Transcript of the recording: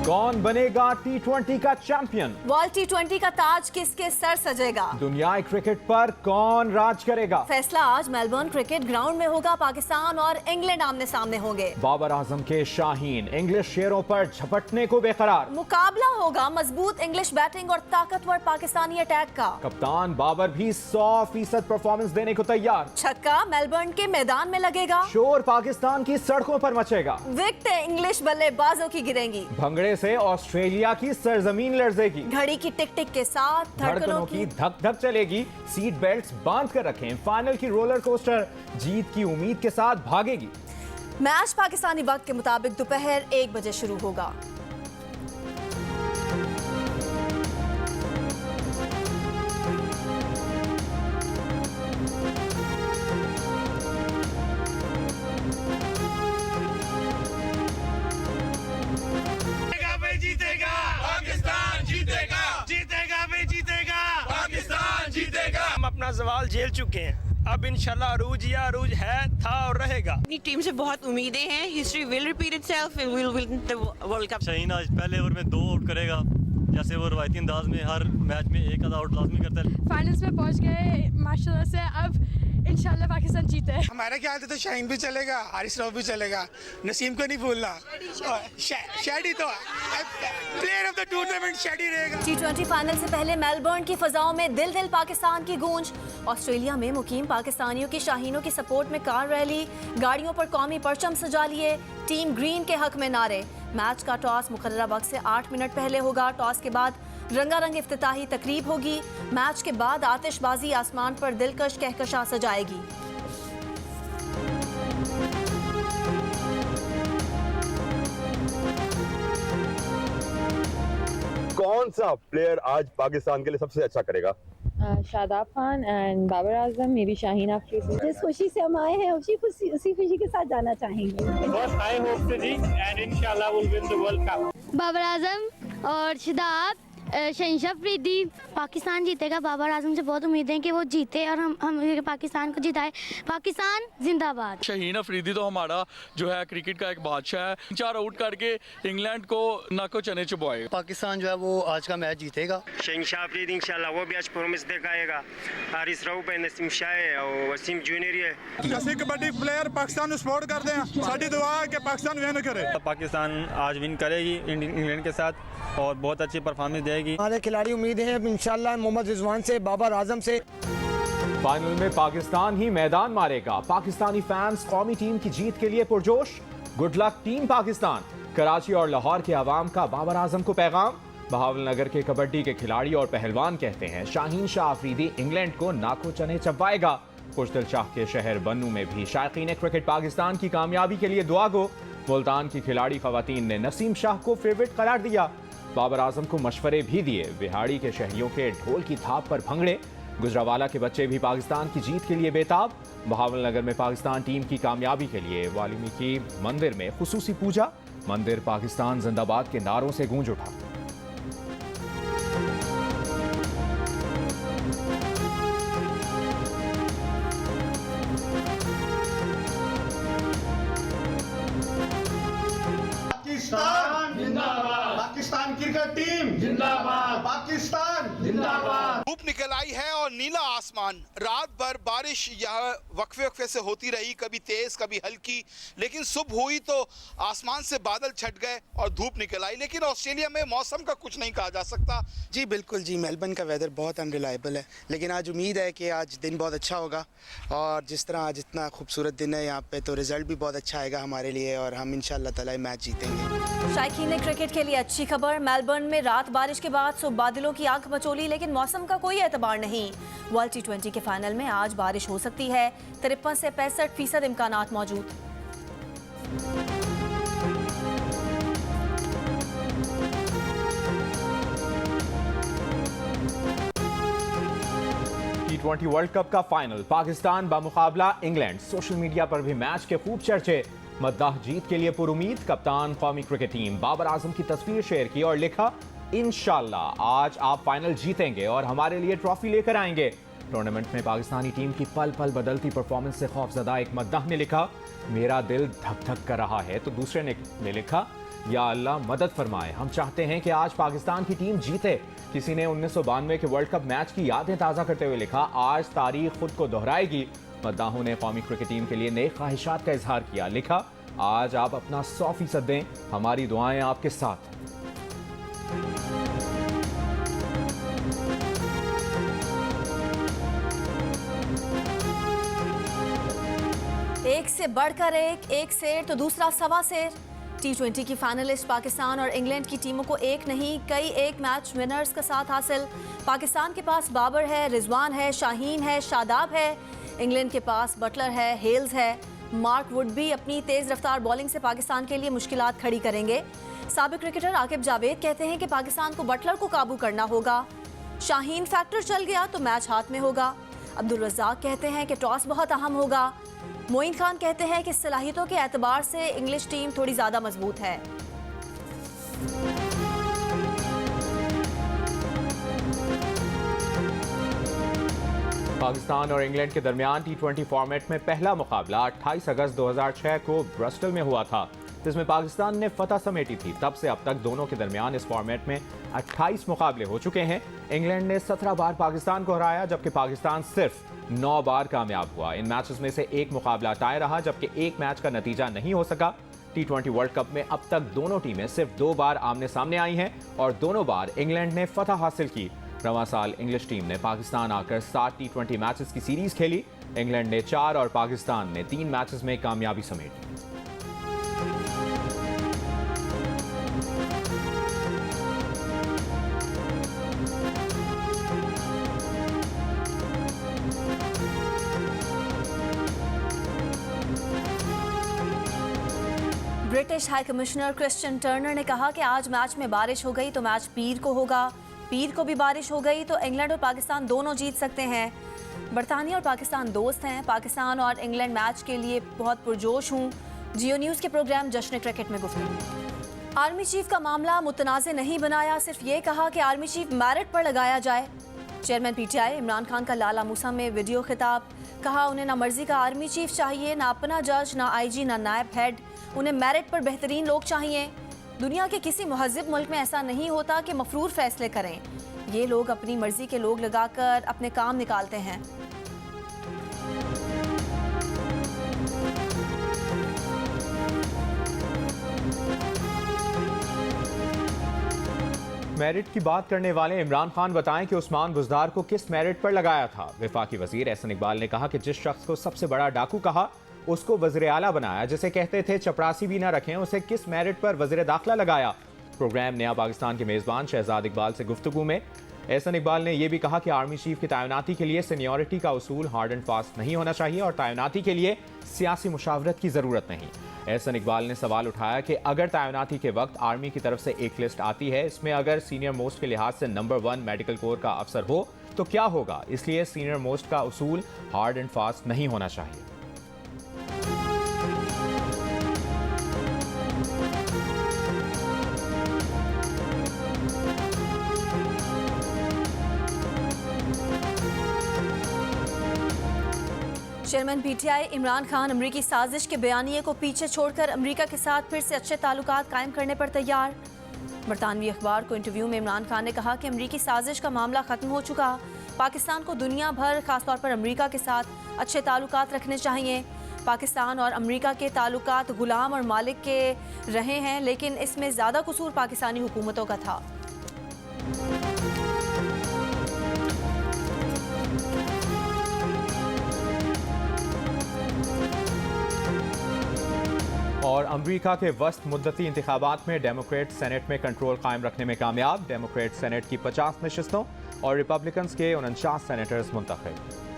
कौन बनेगा T20 का चैंपियन? वर्ल्ड T20 का ताज किसके सर सजेगा? दुनियाई क्रिकेट पर कौन राज करेगा? फैसला आज मेलबर्न क्रिकेट ग्राउंड में होगा। पाकिस्तान और इंग्लैंड आमने सामने होंगे। बाबर आजम के शाहीन इंग्लिश शेरों पर झपटने को बेकरार। मुकाबला होगा मजबूत इंग्लिश बैटिंग और ताकतवर पाकिस्तानी अटैक का। कप्तान बाबर भी 100% परफॉर्मेंस देने को तैयार। छक्का मेलबर्न के मैदान में लगेगा। शोर पाकिस्तान की सड़कों पर मचेगा। विकेट इंग्लिश बल्लेबाजों की गिरेंगी। भंगड़े से ऑस्ट्रेलिया की सरजमीन लरजेगी। घड़ी की टिक टिक के साथ धड़कनों की धक धक चलेगी। सीट बेल्ट्स बांध कर रखें। फाइनल की रोलर कोस्टर जीत की उम्मीद के साथ भागेगी। मैच पाकिस्तानी वक्त के मुताबिक दोपहर 1 बजे शुरू होगा। जीतेगा पाकिस्तान, जीतेगा जीतेगा भाई, जीतेगा पाकिस्तान, जीतेगा। हम अपना सवाल झेल चुके हैं, अब इंशाल्लाह अरूज या अरूज है, था और रहेगा। अपनी टीम से बहुत उम्मीदें हैं। History will repeat itself, will win the world cup. Shaheen आज पहले ओवर में 2 आउट करेगा, जैसे वो रवायती अंदाज में हर मैच में एक आधा आउट लाजमी करता है। फाइनल्स में पहुंच गए माशाल्लाह से। अब इंशाल्लाह पाकिस्तान जीते। हमारे ख्याल से तो शाहीन भी चलेगा, हारिस रऊफ भी चलेगा, नसीम को नहीं भूलना। शैडी तो player of the tournament Shady रहेगा। T20 फाइनल से पहले मेलबर्न की फजाओं में दिल दिल पाकिस्तान की गूंज। ऑस्ट्रेलिया में मुकीम पाकिस्तानियों की शाहीनों की सपोर्ट में कार रैली। गाड़ियों पर कौमी परचम सजा लिए। टीम ग्रीन के हक में नारे। मैच का टॉस मुकर्ररा वक्त से 8 मिनट पहले होगा। टॉस के बाद रंगारंग इफ्तिताही तकरीब होगी। मैच के बाद आतिशबाजी आसमान पर दिलकश कहकशा सजाएगी। कौन सा प्लेयर आज पाकिस्तान के लिए सबसे अच्छा करेगा? शादाब खान एंड बाबर आजम, मेरी शाहीन अफरीदी। जिस खुशी से हम आए हैं उसी खुशी के साथ जाना चाहेंगे। बाबर आजम और शादाब, शहनशाह अफरीदी। पाकिस्तान जीतेगा। बाबर आजम से बहुत उम्मीद है कि वो जीते और हम पाकिस्तान को जिताए। पाकिस्तान जिंदाबाद। शाहीन अफरीदी तो हमारा जो है क्रिकेट का एक बादशाह है। 4 आउट करके इंग्लैंड को नाको चने चुबाएगा। पाकिस्तान जो है वो आज का मैच जीतेगा। शहनशाह अफरीदी इंशाल्लाह वो भी आज परफॉर्मेंस दिखाएगा। हारिस रऊफ है, नसीम शाह है और वसीम जूनियर है। ऐसे कबड्डी प्लेयर पाकिस्तान को सपोर्ट करते हैं। साडी दुआ है कि पाकिस्तान विन करे। पाकिस्तान आज विन करेगी इंग्लैंड के साथ और बहुत अच्छी परफॉर्मेंस देगी। हमारे खिलाड़ी उम्मीद है इंशाल्लाह मोहम्मद रिजवान से, बाबर आजम से। फाइनल में पाकिस्तान ही मैदान मारेगा। पाकिस्तानी फैंस कौमी टीम की जीत के लिए पुरजोश। Good luck team Pakistan. Karachi और लाहौर के अवाम का बाबर आजम को पैगाम। बहावलनगर के कबड्डी के खिलाड़ी और पहलवान कहते हैं शाहीन शाह अफरीदी इंग्लैंड को नाको चने चबवाएगा। खुशदिल शाह के शहर बन्नू में भी शायकीन क्रिकेट पाकिस्तान की कामयाबी के लिए दुआ गो। मुल्तान की खिलाड़ी खवातीन ने नसीम शाह को फेवरेट करार दिया। बाबर आजम को मशवरे भी दिए। बिहाड़ी के शहरियों के ढोल की थाप पर भंगड़े। गुजरावाला के बच्चे भी पाकिस्तान की जीत के लिए बेताब। बहावलनगर में पाकिस्तान टीम की कामयाबी के लिए वाल्मीकि मंदिर में खुसूसी पूजा। मंदिर पाकिस्तान जिंदाबाद के नारों से गूंज उठा। पाकिस्तान जिंदाबाद, पाकिस्तान क्रिकेट टीम जिंदाबाद, पाकिस्तान जिंदाबाद। धूप निकल आई है और नीला आसमान। रात भर बारिश यहाँ वक्फे वक्फे से होती रही, कभी तेज कभी हल्की, लेकिन सुबह हुई तो आसमान से बादल छट गए और धूप निकल आई। लेकिन ऑस्ट्रेलिया में मौसम का कुछ नहीं कहा जा सकता। जी बिल्कुल जी, मेलबर्न का वेदर बहुत अनरिलायबल है, लेकिन आज उम्मीद है कि आज दिन बहुत अच्छा होगा। और जिस तरह आज इतना खूबसूरत दिन है यहाँ पे, तो रिजल्ट भी बहुत अच्छा आएगा हमारे लिए और हम इंशाल्लाह ताला मैच जीतेंगे। शायकीन क्रिकेट के लिए अच्छी खबर। मेलबर्न में रात बारिश के बाद सुबह बादलों की आंख मचोली, लेकिन मौसम का कोई एतबार नहीं। वर्ल्ड T20 के फाइनल में आज बारिश हो सकती है। 53 से 65% इम्कानात मौजूद। T20 वर्ल्ड कप का फाइनल पाकिस्तान बामुकाबला इंग्लैंड। सोशल मीडिया पर भी मैच के खूब चर्चे। मद्दाह जीत के लिए पुरुमीद। कप्तान कौमी क्रिकेट टीम बाबर आजम की तस्वीर शेयर की और लिखा, इंशाल्लाह आज आप फाइनल जीतेंगे और हमारे लिए ट्रॉफी लेकर आएंगे। टूर्नामेंट में पाकिस्तानी टीम की पल पल बदलती परफॉर्मेंस से खौफजदा एक मद्दाह ने लिखा, मेरा दिल धक धक कर रहा है। तो दूसरे ने लिखा, या अल्लाह मदद फरमाए, हम चाहते हैं कि आज पाकिस्तान की टीम जीते। किसी ने 1992 के वर्ल्ड कप मैच की यादें ताज़ा करते हुए लिखा, आज तारीख खुद को दोहराएगी। मद्दाहों ने कौमी क्रिकेट टीम के लिए नई ख्वाहिशात का इजहार किया, लिखा, आज आप अपना 100% दें, हमारी दुआएं आपके साथ। एक से बढ़कर एक शेर तो दूसरा सवा शेर। T20 की फाइनलिस्ट पाकिस्तान और इंग्लैंड की टीमों को एक नहीं कई एक मैच विनर्स का साथ हासिल। पाकिस्तान के पास बाबर है, रिजवान है, शाहीन है, शादाब है। इंग्लैंड के पास बटलर है, हेल्स है। मार्क वुड भी अपनी तेज रफ्तार बॉलिंग से पाकिस्तान के लिए मुश्किलात खड़ी करेंगे। साबिक क्रिकेटर आकिब जावेद कहते हैं कि पाकिस्तान को बटलर को काबू करना होगा। शाहीन फैक्टर चल गया तो मैच हाथ में होगा। अब्दुल रज़ाक कहते हैं कि टॉस बहुत अहम होगा। मोइन खान कहते हैं कि सलाहियतों के एतबार से इंग्लिश टीम थोड़ी ज्यादा मजबूत है। पाकिस्तान और इंग्लैंड के दरमियान T20 फॉर्मेट में पहला मुकाबला 28 अगस्त 2006 को ब्रस्टल में हुआ था, जिसमें पाकिस्तान ने फतह समेटी थी। तब से अब तक दोनों के दरमियान इस फॉर्मेट में 28 मुकाबले हो चुके हैं। इंग्लैंड ने 17 बार पाकिस्तान को हराया, जबकि पाकिस्तान सिर्फ 9 बार कामयाब हुआ। इन मैचेस में से एक मुकाबला टाई रहा, जबकि एक मैच का नतीजा नहीं हो सका। T20 वर्ल्ड कप में अब तक दोनों टीमें सिर्फ 2 बार आमने सामने आई हैं और दोनों बार इंग्लैंड ने फतह हासिल की। रवां साल इंग्लिश टीम ने पाकिस्तान आकर 7 T20 मैचेस की सीरीज खेली। इंग्लैंड ने 4 और पाकिस्तान ने 3 मैचेस में कामयाबी समेटी। British high commissioner Christian Turner ने कहा कि आज मैच में बारिश हो गई तो मैच पीर को होगा, पीर को भी बारिश हो गई तो इंग्लैंड और पाकिस्तान दोनों जीत सकते हैं। बरतानिया और पाकिस्तान दोस्त हैं। पाकिस्तान और इंग्लैंड मैच के लिए बहुत पुरजोश हूँ। जियो न्यूज़ के प्रोग्राम जश्न क्रिकेट में गुफ्तगू। आर्मी चीफ का मामला मुतनाज़ नहीं बनाया, सिर्फ ये कहा कि आर्मी चीफ मेरिट पर लगाया जाए। चेयरमैन PTI इमरान खान का लाला मूसा में वीडियो खिताब, कहा उन्हें ना मर्जी का आर्मी चीफ चाहिए, ना अपना जज, ना IG, ना नायब हेड। उन्हें मेरिट पर बेहतरीन लोग चाहिए। दुनिया के किसी महज़िब मुल्क में ऐसा नहीं होता कि मफरूर फैसले करें। ये लोग अपनी मर्जी के लोग लगाकर अपने काम निकालते हैं। मेरिट की बात करने वाले इमरान खान बताएं कि उस्मान बुज़दार को किस मेरिट पर लगाया था। वफाकी वजीर एहसन इकबाल ने कहा कि जिस शख्स को सबसे बड़ा डाकू कहा उसको वज़ीर आला बनाया, जिसे कहते थे चपरासी भी ना रखें, उसे किस मेरिट पर वज़ीर दाखिला लगाया। प्रोग्राम नया पाकिस्तान के मेज़बान शहजाद इकबाल से गुफ्तगू में एहसन इकबाल ने यह भी कहा कि आर्मी चीफ की तैनाती के लिए सीनियरिटी का उसूल हार्ड एंड फास्ट नहीं होना चाहिए और तैनाती के लिए सियासी मुशावरत की ज़रूरत नहीं। एहसन इकबाल ने सवाल उठाया कि अगर तैनाती के वक्त आर्मी की तरफ से एक लिस्ट आती है, इसमें अगर सीनियर मोस्ट के लिहाज से नंबर 1 मेडिकल कोर का अफसर हो तो क्या होगा। इसलिए सीनियर मोस्ट का उसूल हार्ड एंड फास्ट नहीं होना चाहिए। चेयरमैन PTI इमरान खान अमरीकी साजिश के बयानिए को पीछे छोड़कर अमरीका के साथ फिर से अच्छे ताल्लुकात कायम करने पर तैयार। बरतानवी अखबार को इंटरव्यू में इमरान खान ने कहा कि अमरीकी साजिश का मामला ख़त्म हो चुका। पाकिस्तान को दुनिया भर खासतौर पर अमरीका के साथ अच्छे ताल्लुकात रखने चाहिए। पाकिस्तान और अमरीका के ताल्लुकात गुलाम और मालिक के रहे हैं, लेकिन इसमें ज़्यादा कसूर पाकिस्तानी हुकूमतों का था। और अमरीका के वस्त मुद्दती इंतखाबात में डेमोक्रेट सेनेट में कंट्रोल कायम रखने में कामयाब। डेमोक्रेट सेनेट की 50 नशिस्तों और रिपब्लिकन्स के 49 सेनेटर्स मुंतखब।